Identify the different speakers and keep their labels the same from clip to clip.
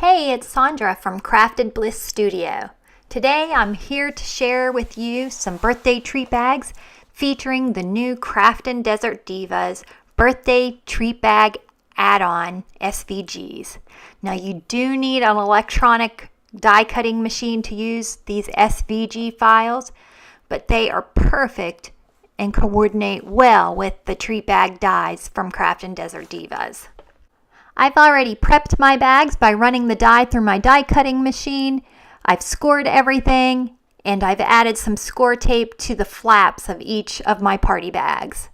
Speaker 1: Hey, it's Sandra from Crafted Bliss Studio. Today I'm here to share with you some birthday treat bags featuring the new Craftin Desert Divas birthday treat bag add-on SVGs. Now you do need an electronic die cutting machine to use these SVG files, but they are perfect and coordinate well with the treat bag dies from Craftin Desert Divas. I've already prepped my bags by running the die through my die cutting machine. I've scored everything, and I've added some score tape to the flaps of each of my party bags.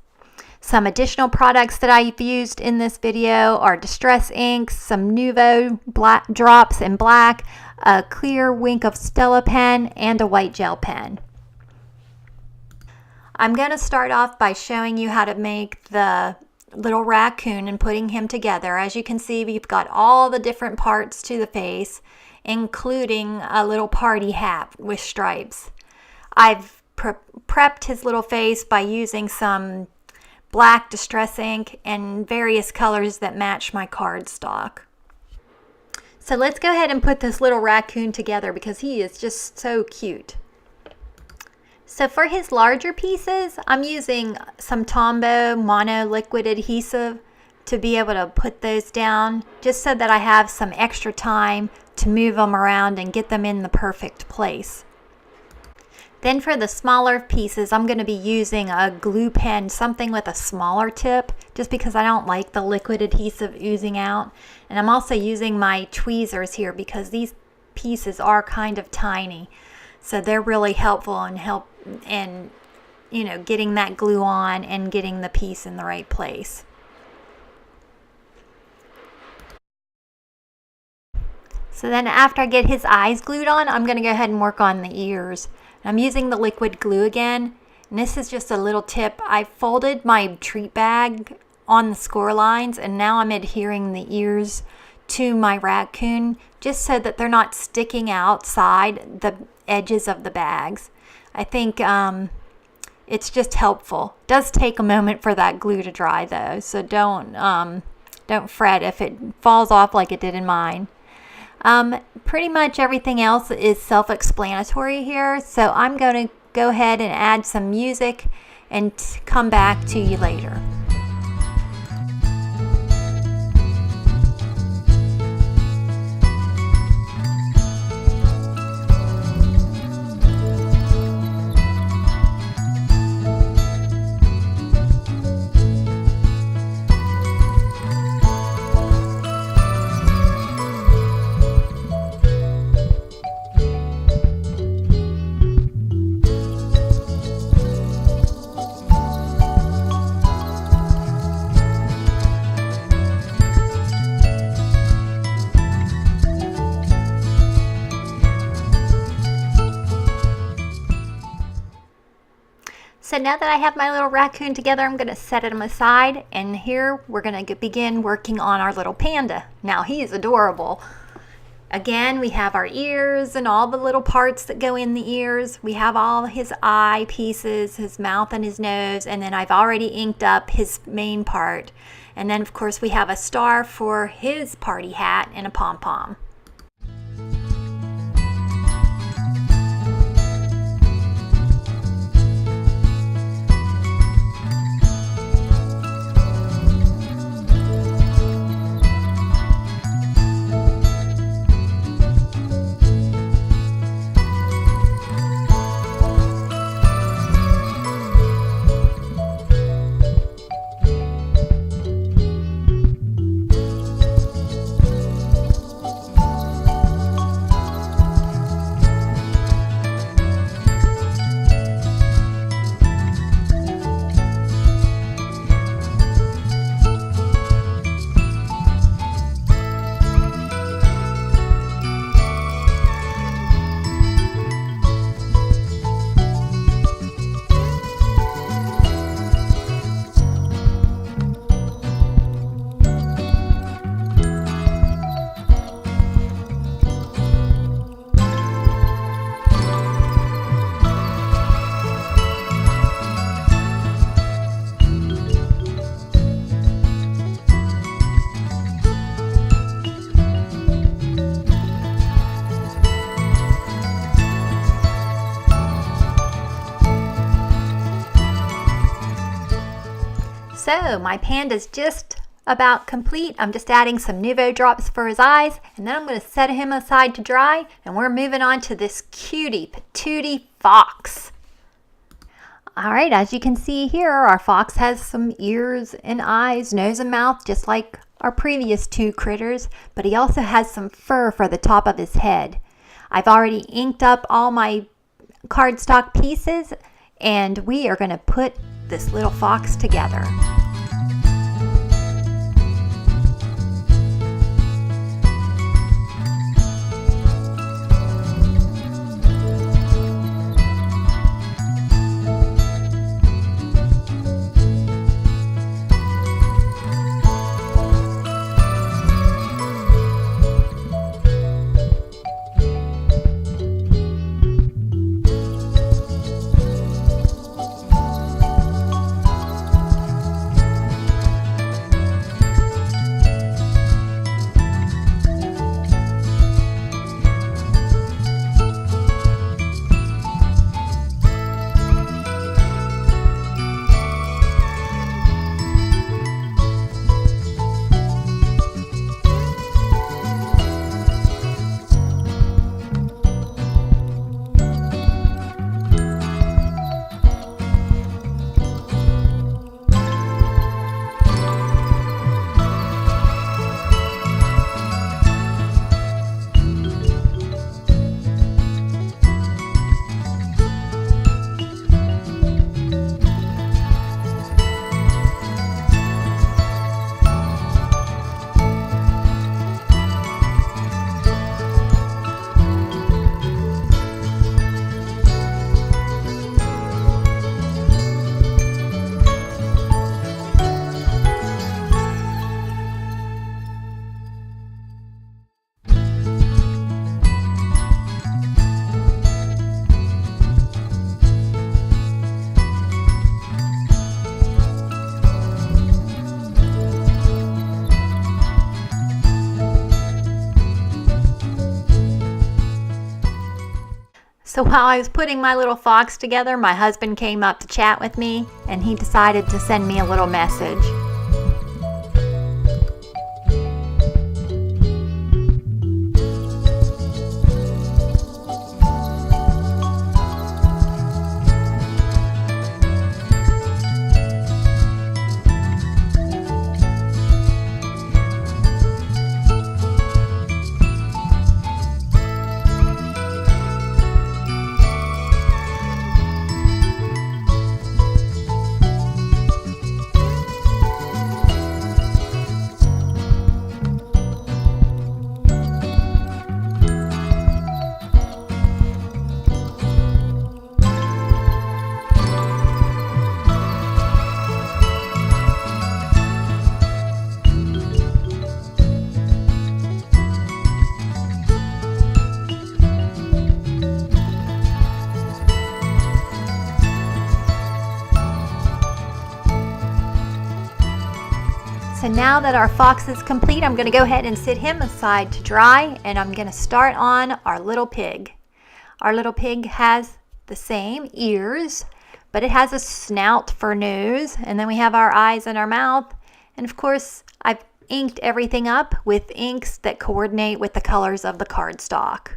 Speaker 1: Some additional products that I've used in this video are distress inks, some Nuvo black drops in black, a clear Wink of Stella pen, and a white gel pen. I'm going to start off by showing you how to make the little raccoon and putting him together. As you can see, we've got all the different parts to the face, including a little party hat with stripes. I've prepped his little face by using some black distress ink and various colors that match my cardstock. So let's go ahead and put this little raccoon together because he is just so cute. So for his larger pieces, I'm using some Tombow mono liquid adhesive to be able to put those down, just so that I have some extra time to move them around and get them in the perfect place. Then for the smaller pieces, I'm going to be using a glue pen, something with a smaller tip, just because I don't like the liquid adhesive oozing out. And I'm also using my tweezers here because these pieces are kind of tiny. So they're really helpful in getting that glue on and getting the piece in the right place. So then after I get his eyes glued on, I'm going to go ahead and work on the ears. I'm using the liquid glue again, and this is just a little tip. I folded my treat bag on the score lines, and now I'm adhering the ears to my raccoon just so that they're not sticking outside the edges of the bags. I think it's just helpful. It does take a moment for that glue to dry though, so don't fret if it falls off like it did in mine. Pretty much everything else is self-explanatory here, so I'm going to go ahead and add some music and come back to you later. So now that I have my little raccoon together, I'm going to set him aside, and here we're going to begin working on our little panda. Now he is adorable. Again, we have our ears and all the little parts that go in the ears. We have all his eye pieces, his mouth and his nose, and then I've already inked up his main part. And then of course we have a star for his party hat and a pom-pom. So my panda's just about complete. I'm just adding some Nuvo drops for his eyes, and then I'm going to set him aside to dry, and we're moving on to this cutie patootie fox. Alright, as you can see here, our fox has some ears and eyes, nose and mouth, just like our previous two critters, but he also has some fur for the top of his head. I've already inked up all my cardstock pieces, and we are going to put this little fox together. So while I was putting my little fox together, my husband came up to chat with me, and he decided to send me a little message. So now that our fox is complete, I'm going to go ahead and sit him aside to dry, and I'm going to start on our little pig. Our little pig has the same ears, but it has a snout for nose, and then we have our eyes and our mouth. And of course, I've inked everything up with inks that coordinate with the colors of the cardstock.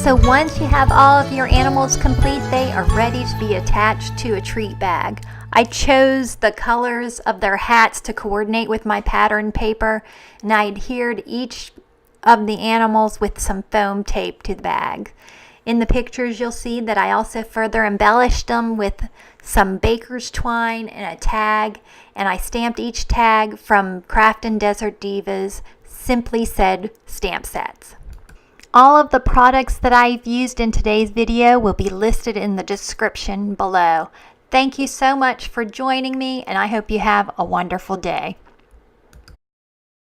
Speaker 1: So once you have all of your animals complete, they are ready to be attached to a treat bag. I chose the colors of their hats to coordinate with my pattern paper, and I adhered each of the animals with some foam tape to the bag. In the pictures, you'll see that I also further embellished them with some baker's twine and a tag, and I stamped each tag from Craftin Desert Divas, Simply Said stamp sets. All of the products that I've used in today's video will be listed in the description below. Thank you so much for joining me, and I hope you have a wonderful day.